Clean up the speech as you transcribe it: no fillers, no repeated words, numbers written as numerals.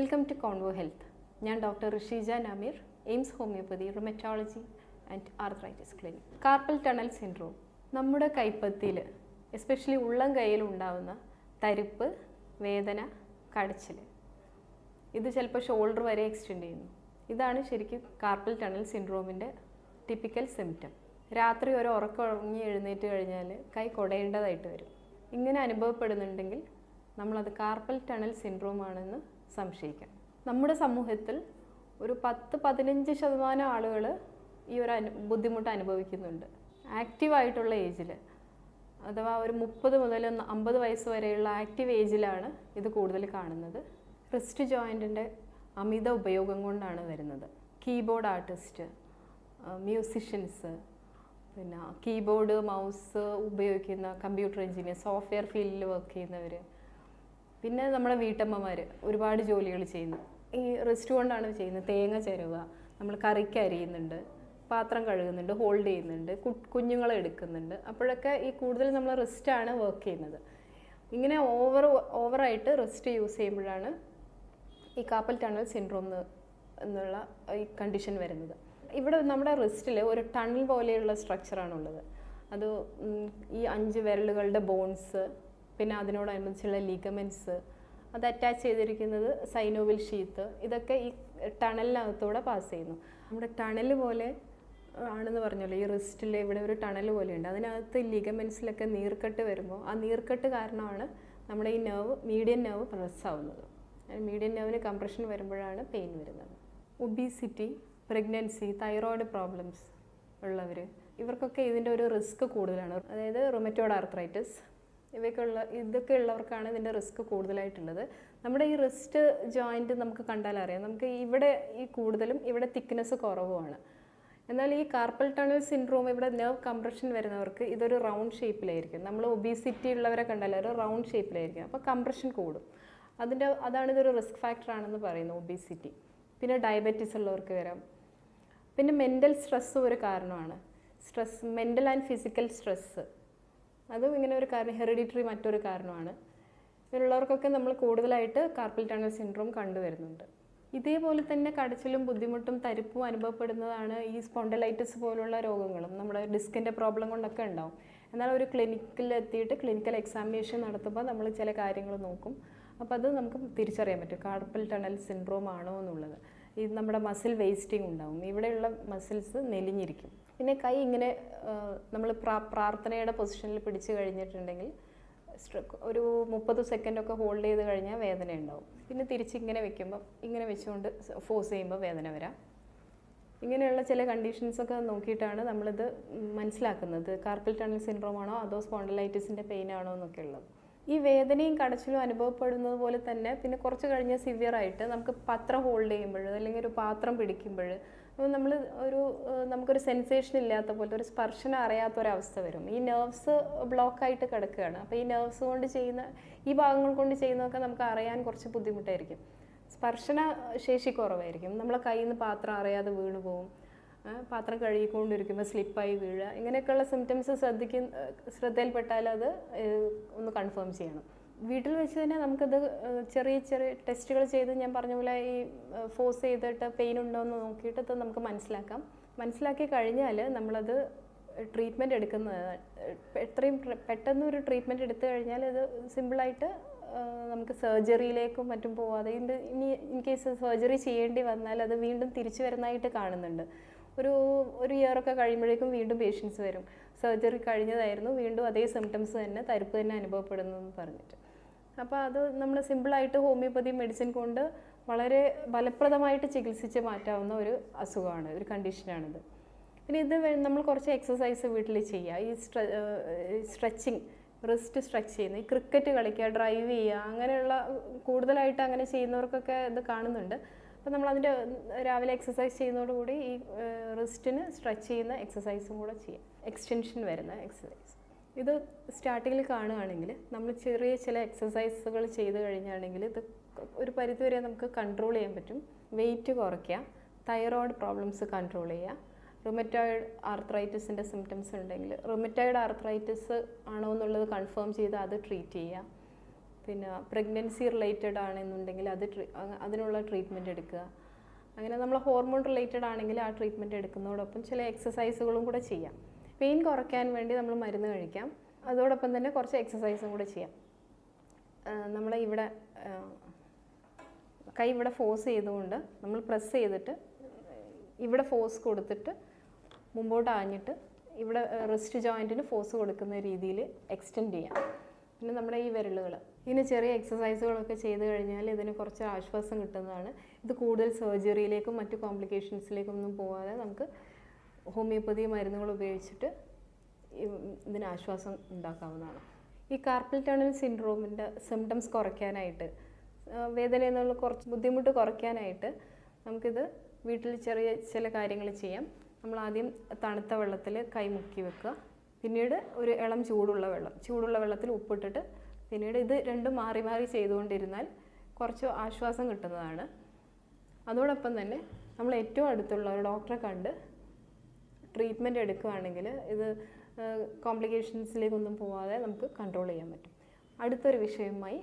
Welcome to Convo health. ഞാൻ doctor Rishija Nameer, Aims homoeopathy rheumatology and arthritis clinic. Carpal tunnel syndrome നമ്മുടെ കൈപ്പത്തിയിൽ, especially ഉള്ളം കൈയിൽ ഉണ്ടാകുന്ന തരിപ്പ്, വേദന, കടച്ചിൽ, ഇത് ചിലപ്പോൾ ഷോൾഡർ വരെ എക്സ്റ്റെൻഡ് ചെയ്യുന്നു. ഇതാണ് ശരിക്കും കാർപ്പൽ ടണൽ സിൻഡ്രോമിൻ്റെ ടിപ്പിക്കൽ സിംറ്റം. രാത്രി ഒരു ഉറങ്ങി എഴുന്നേറ്റ് കഴിഞ്ഞാൽ കൈ കുടയേണ്ടതായിട്ട് വരും. ഇങ്ങനെ അനുഭവപ്പെടുന്നുണ്ടെങ്കിൽ നമ്മളത് കാർപ്പൽ ടണൽ സിൻഡ്രോം ആണെന്ന് സംശയിക്കാം. നമ്മുടെ സമൂഹത്തിൽ ഒരു 10-15% ആളുകൾ ഈ ഒരു ബുദ്ധിമുട്ട് അനുഭവിക്കുന്നുണ്ട്. ആക്റ്റീവായിട്ടുള്ള ഏജിൽ, അഥവാ ഒരു 30 മുതൽ 50 വയസ്സ് വരെയുള്ള ആക്റ്റീവ് ഏജിലാണ് ഇത് കൂടുതൽ കാണുന്നത്. റിസ്റ്റ് ജോയിൻറ്റിൻ്റെ അമിത ഉപയോഗം കൊണ്ടാണ് വരുന്നത്. കീബോർഡ് ആർട്ടിസ്റ്റ്, മ്യൂസിഷ്യൻസ്, പിന്നെ കീബോർഡ് മൗസ് ഉപയോഗിക്കുന്ന കമ്പ്യൂട്ടർ എഞ്ചിനീയർ, സോഫ്റ്റ്വെയർ ഫീൽഡിൽ വർക്ക് ചെയ്യുന്നവർ, പിന്നെ നമ്മുടെ വീട്ടമ്മമാർ ഒരുപാട് ജോലികൾ ചെയ്യുന്നു. ഈ റിസ്റ്റ് കൊണ്ടാണ് ചെയ്യുന്നത്. തേങ്ങ ചിരവുക, നമ്മൾ കറിക്ക് അരിയുന്നുണ്ട്, പാത്രം കഴുകുന്നുണ്ട്, ഹോൾഡ് ചെയ്യുന്നുണ്ട്, കുഞ്ഞുങ്ങളെ എടുക്കുന്നുണ്ട്. അപ്പോഴൊക്കെ ഈ കൂടുതൽ നമ്മൾ റിസ്റ്റാണ് വർക്ക് ചെയ്യുന്നത്. ഇങ്ങനെ ഓവറായിട്ട് റിസ്റ്റ് യൂസ് ചെയ്യുമ്പോഴാണ് ഈ കാർപ്പൽ ടണൽ സിൻഡ്രോം എന്നുള്ള ഈ കണ്ടീഷൻ വരുന്നത്. ഇവിടെ നമ്മുടെ റിസ്റ്റിൽ ഒരു ടണൽ പോലെയുള്ള സ്ട്രക്ചറാണുള്ളത്. അത് ഈ 5 വിരലുകളുടെ ബോൺസ്, പിന്നെ അതിനോടനുബന്ധിച്ചുള്ള ലിഗമെൻറ്റ്സ്, അത് അറ്റാച്ച് ചെയ്തിരിക്കുന്നത് സൈനോവിൽ ഷീത്ത്, ഇതൊക്കെ ഈ ടണലിനകത്തൂടെ പാസ് ചെയ്യുന്നു. നമ്മുടെ ടണൽ പോലെ ആണെന്ന് പറഞ്ഞല്ലോ, ഈ റിസ്റ്റിൽ ഇവിടെ ഒരു ടണൽ പോലെയുണ്ട്. അതിനകത്ത് ലിഗമെൻറ്റ്സിലൊക്കെ നീർക്കെട്ട് വരുമ്പോൾ ആ നീർക്കെട്ട് കാരണമാണ് നമ്മുടെ ഈ മീഡിയൻ നെർവ് പ്രസ് ആവുന്നത്. മീഡിയൻ നെർവിന് കംപ്രഷൻ വരുമ്പോഴാണ് പെയിൻ വരുന്നത്. ഒബീസിറ്റി, പ്രഗ്നൻസി, തൈറോയ്ഡ് പ്രോബ്ലംസ് ഉള്ളവർ, ഇവർക്കൊക്കെ ഇതിൻ്റെ ഒരു റിസ്ക് കൂടുതലാണ്. അതായത് റുമറ്റോയ്ഡ് ആർത്രൈറ്റിസ്, ഇതൊക്കെ ഉള്ളവർക്കാണ് ഇതിൻ്റെ റിസ്ക് കൂടുതലായിട്ടുള്ളത്. നമ്മുടെ ഈ റിസ്റ്റ് ജോയിൻറ്റ് നമുക്ക് കണ്ടാൽ അറിയാം, നമുക്ക് ഇവിടെ ഈ കൂടുതലും ഇവിടെ തിക്നെസ് കുറവുമാണ്. എന്നാൽ ഈ കാർപ്പൽ ടണൽ സിൻഡ്രോം, ഇവിടെ നെർവ് കംപ്രഷൻ വരുന്നവർക്ക് ഇതൊരു റൗണ്ട് ഷേപ്പിലായിരിക്കും. നമ്മൾ ഒബീസിറ്റി ഉള്ളവരെ കണ്ടാൽ ഒരു റൗണ്ട് ഷേപ്പിലായിരിക്കും, അപ്പോൾ കംപ്രഷൻ കൂടും. അതാണ് ഇതൊരു റിസ്ക് ഫാക്ടറാണെന്ന് പറയുന്നത്, ഒബീസിറ്റി. പിന്നെ ഡയബറ്റീസ് ഉള്ളവർക്ക് വരാം. പിന്നെ മെൻ്റൽ സ്ട്രെസ്സും ഒരു കാരണമാണ്. മെൻ്റൽ ആൻഡ് ഫിസിക്കൽ സ്ട്രെസ്സ്, അതും ഇങ്ങനെ ഒരു കാരണം. ഹെറിഡിറ്ററി മറ്റൊരു കാരണമാണ്. ഇങ്ങനെയുള്ളവർക്കൊക്കെ നമ്മൾ കൂടുതലായിട്ട് കാർപ്പൽ ടണൽ സിൻഡ്രോം കണ്ടുവരുന്നുണ്ട്. ഇതേപോലെ തന്നെ കടച്ചിലും ബുദ്ധിമുട്ടും തരിപ്പും അനുഭവപ്പെടുന്നതാണ് ഈ സ്പോണ്ടലൈറ്റിസ് പോലുള്ള രോഗങ്ങളും. നമ്മുടെ ഡിസ്കിൻ്റെ പ്രോബ്ലം കൊണ്ടൊക്കെ ഉണ്ടാവും. എന്നാൽ ഒരു ക്ലിനിക്കിൽ എത്തിയിട്ട് ക്ലിനിക്കൽ എക്സാമിനേഷൻ നടത്തുമ്പോൾ നമ്മൾ ചില കാര്യങ്ങൾ നോക്കും. അപ്പോൾ അത് നമുക്ക് തിരിച്ചറിയാൻ പറ്റും കാർപ്പൽ ടണൽ സിൻഡ്രോം ആണോ എന്നുള്ളത്. ഇത് നമ്മുടെ മസിൽ വേസ്റ്റിംഗ് ഉണ്ടാവും, ഇവിടെയുള്ള മസിൽസ് നെലിഞ്ഞിരിക്കും. പിന്നെ കൈ ഇങ്ങനെ നമ്മൾ പ്രാർത്ഥനയുടെ പൊസിഷനിൽ പിടിച്ച് കഴിഞ്ഞിട്ടുണ്ടെങ്കിൽ ഒരു 30 സെക്കൻഡൊക്കെ ഹോൾഡ് ചെയ്ത് കഴിഞ്ഞാൽ വേദന ഉണ്ടാവും. പിന്നെ തിരിച്ച് ഇങ്ങനെ വെക്കുമ്പോൾ, ഇങ്ങനെ വെച്ചുകൊണ്ട് ഫോഴ്സ് ചെയ്യുമ്പോൾ വേദന വരാം. ഇങ്ങനെയുള്ള ചില കണ്ടീഷൻസൊക്കെ നോക്കിയിട്ടാണ് നമ്മളിത് മനസ്സിലാക്കുന്നത്, കാർപ്പൽ ടണൽ സിൻഡ്രോം ആണോ അതോ സ്പോണ്ടലൈറ്റിസിൻ്റെ പെയിൻ ആണോ എന്നൊക്കെ ഉള്ളത്. ഈ വേദനയും കടച്ചിലും അനുഭവപ്പെടുന്നത് പോലെ തന്നെ പിന്നെ കുറച്ച് കഴിഞ്ഞ് സിവിയറായിട്ട് നമുക്ക് പത്രം ഹോൾഡ് ചെയ്യുമ്പോൾ, അല്ലെങ്കിൽ ഒരു പാത്രം പിടിക്കുമ്പോൾ നമുക്കൊരു സെൻസേഷൻ ഇല്ലാത്ത പോലത്തെ, ഒരു സ്പർശനം അറിയാത്തൊരവസ്ഥ വരും. ഈ നെർവ്സ് ബ്ലോക്കായിട്ട് കിടക്കുകയാണ്. അപ്പോൾ ഈ നെർവ്സ് കൊണ്ട് ചെയ്യുന്ന, ഈ ഭാഗങ്ങൾ കൊണ്ട് ചെയ്യുന്നതൊക്കെ നമുക്ക് അറിയാൻ കുറച്ച് ബുദ്ധിമുട്ടായിരിക്കും. സ്പർശന ശേഷി കുറവായിരിക്കും. നമ്മളെ കയ്യിൽ നിന്ന് പാത്രം അറിയാതെ വീണ് പോകും, പാത്രം കഴുകിക്കൊണ്ടിരിക്കുമ്പോൾ സ്ലിപ്പായി വീഴുക, ഇങ്ങനെയൊക്കെയുള്ള സിംറ്റംസ് ശ്രദ്ധയിൽപ്പെട്ടാൽ അത് ഒന്ന് കൺഫേം ചെയ്യണം. വീട്ടിൽ വെച്ച് തന്നെ നമുക്കത് ചെറിയ ടെസ്റ്റുകൾ ചെയ്ത്, ഞാൻ പറഞ്ഞ പോലെ ഈ ഫോഴ്സ് ചെയ്തിട്ട് പെയിൻ ഉണ്ടോ എന്ന് നോക്കിയിട്ട് അത് നമുക്ക് മനസ്സിലാക്കി കഴിഞ്ഞാൽ നമ്മളത് ട്രീറ്റ്മെൻറ്റ് എടുക്കുന്നത്, എത്രയും പെട്ടെന്ന് ഒരു ട്രീറ്റ്മെൻറ്റ് എടുത്തു കഴിഞ്ഞാൽ അത് സിമ്പിളായിട്ട് നമുക്ക് സർജറിയിലേക്കും മറ്റും പോവാതെ, ഇനി ഇൻ കേസ് സർജറി ചെയ്യേണ്ടി വന്നാൽ അത് വീണ്ടും തിരിച്ചു വരുന്നതായിട്ട് കാണുന്നുണ്ട്. ഒരു ഇയറൊക്കെ കഴിയുമ്പോഴേക്കും വീണ്ടും പേഷ്യൻസ് വരും, സർജറി കഴിഞ്ഞതായിരുന്നു, വീണ്ടും അതേ സിംറ്റംസ് തന്നെ, തരിപ്പ് തന്നെ അനുഭവപ്പെടുന്നു എന്ന് പറഞ്ഞിട്ട്. അപ്പോൾ അത് നമ്മൾ സിമ്പിളായിട്ട് ഹോമിയോപ്പതി മെഡിസിൻ കൊണ്ട് വളരെ ഫലപ്രദമായിട്ട് ചികിത്സിച്ച് മാറ്റാവുന്ന ഒരു അസുഖമാണ്, ഒരു കണ്ടീഷനാണിത്. പിന്നെ ഇത് നമ്മൾ കുറച്ച് എക്സസൈസ് വീട്ടിൽ ചെയ്യുക. ഈ സ്ട്രെച്ചിങ്, റിസ്റ്റ് സ്ട്രെച്ച് ചെയ്യുന്നത്, ഈ ക്രിക്കറ്റ് കളിക്കുക, ഡ്രൈവ് ചെയ്യുക, അങ്ങനെയുള്ള കൂടുതലായിട്ട് അങ്ങനെ ചെയ്യുന്നവർക്കൊക്കെ ഇത് കാണുന്നുണ്ട്. അപ്പോൾ നമ്മളതിൻ്റെ രാവിലെ എക്സസൈസ് ചെയ്യുന്നതോടുകൂടി ഈ റിസ്റ്റിന് സ്ട്രെച്ച് ചെയ്യുന്ന എക്സസൈസും കൂടെ ചെയ്യാം, എക്സ്റ്റൻഷൻ വരുന്ന എക്സസൈസ്. ഇത് സ്റ്റാർട്ടിങ്ങിൽ കാണുകയാണെങ്കിൽ നമ്മൾ ചെറിയ ചില എക്സസൈസുകൾ ചെയ്ത് കഴിഞ്ഞാണെങ്കിൽ ഇത് ഒരു പരിധിവരെ നമുക്ക് കൺട്രോൾ ചെയ്യാൻ പറ്റും. വെയിറ്റ് കുറയ്ക്കുക, തൈറോയ്ഡ് പ്രോബ്ലംസ് കൺട്രോൾ ചെയ്യുക, റുമറ്റോയ്ഡ് ആർത്രൈറ്റിസിൻ്റെ സിംറ്റംസ് ഉണ്ടെങ്കിൽ റുമറ്റോയ്ഡ് ആർത്രൈറ്റിസ് ആണോ എന്നുള്ളത് കൺഫേം ചെയ്ത് അത് ട്രീറ്റ് ചെയ്യുക. പിന്നെ പ്രഗ്നൻസി റിലേറ്റഡ് ആണെന്നുണ്ടെങ്കിൽ അതിനുള്ള ട്രീറ്റ്മെൻറ്റ് എടുക്കുക. അങ്ങനെ നമ്മൾ ഹോർമോൺ റിലേറ്റഡ് ആണെങ്കിൽ ആ ട്രീറ്റ്മെൻറ്റ് എടുക്കുന്നതോടൊപ്പം ചില എക്സസൈസുകളും കൂടെ ചെയ്യാം. പെയിൻ കുറയ്ക്കാൻ വേണ്ടി നമ്മൾ മരുന്ന് കഴിക്കാം, അതോടൊപ്പം തന്നെ കുറച്ച് എക്സസൈസും കൂടെ ചെയ്യാം. നമ്മളെ ഇവിടെ കൈ ഇവിടെ ഫോഴ്സ് ചെയ്തുകൊണ്ട് നമ്മൾ പ്രസ് ചെയ്തിട്ട് ഇവിടെ ഫോഴ്സ് കൊടുത്തിട്ട് മുമ്പോട്ട് ആഞ്ഞിട്ട് ഇവിടെ റിസ്റ്റ് ജോയിൻറ്റിന് ഫോഴ്സ് കൊടുക്കുന്ന രീതിയിൽ എക്സ്റ്റെൻഡ് ചെയ്യാം. പിന്നെ നമ്മുടെ ഈ വിരലുകൾ ഇങ്ങനെ ചെറിയ എക്സസൈസുകളൊക്കെ ചെയ്ത് കഴിഞ്ഞാൽ ഇതിന് കുറച്ച് ആശ്വാസം കിട്ടുന്നതാണ്. ഇത് കൂടുതൽ സർജറിയിലേക്കും മറ്റു കോംപ്ലിക്കേഷൻസിലേക്കും ഒന്നും പോകാതെ നമുക്ക് ഹോമിയോപ്പതി മരുന്നുകൾ ഉപയോഗിച്ചിട്ട് ഇതിന് ആശ്വാസം ഉണ്ടാക്കാവുന്നതാണ്. ഈ കാർപ്പൽ ടണൽ സിൻഡ്രോമിൻ്റെ സിംറ്റംസ് കുറയ്ക്കാനായിട്ട്, വേദന എന്നുള്ള കുറച്ച് ബുദ്ധിമുട്ട് കുറയ്ക്കാനായിട്ട് നമുക്കിത് വീട്ടിൽ ചെറിയ ചില കാര്യങ്ങൾ ചെയ്യാം. നമ്മൾ ആദ്യം തണുത്ത വെള്ളത്തിൽ കൈ മുക്കി വെക്കുക, പിന്നീട് ഒരു ഇളം ചൂടുള്ള വെള്ളത്തിൽ ഉപ്പിട്ടിട്ട് പിന്നീട് ഇത് രണ്ടും മാറി മാറി ചെയ്തുകൊണ്ടിരുന്നാൽ കുറച്ച് ആശ്വാസം കിട്ടുന്നതാണ്. അതോടൊപ്പം തന്നെ നമ്മൾ ഏറ്റവും അടുത്തുള്ള ഒരു ഡോക്ടറെ കണ്ട് ട്രീറ്റ്മെൻറ്റ് എടുക്കുകയാണെങ്കിൽ ഇത് കോംപ്ലിക്കേഷൻസിലേക്കൊന്നും പോവാതെ നമുക്ക് കൺട്രോൾ ചെയ്യാൻ പറ്റും. അടുത്തൊരു വിഷയവുമായി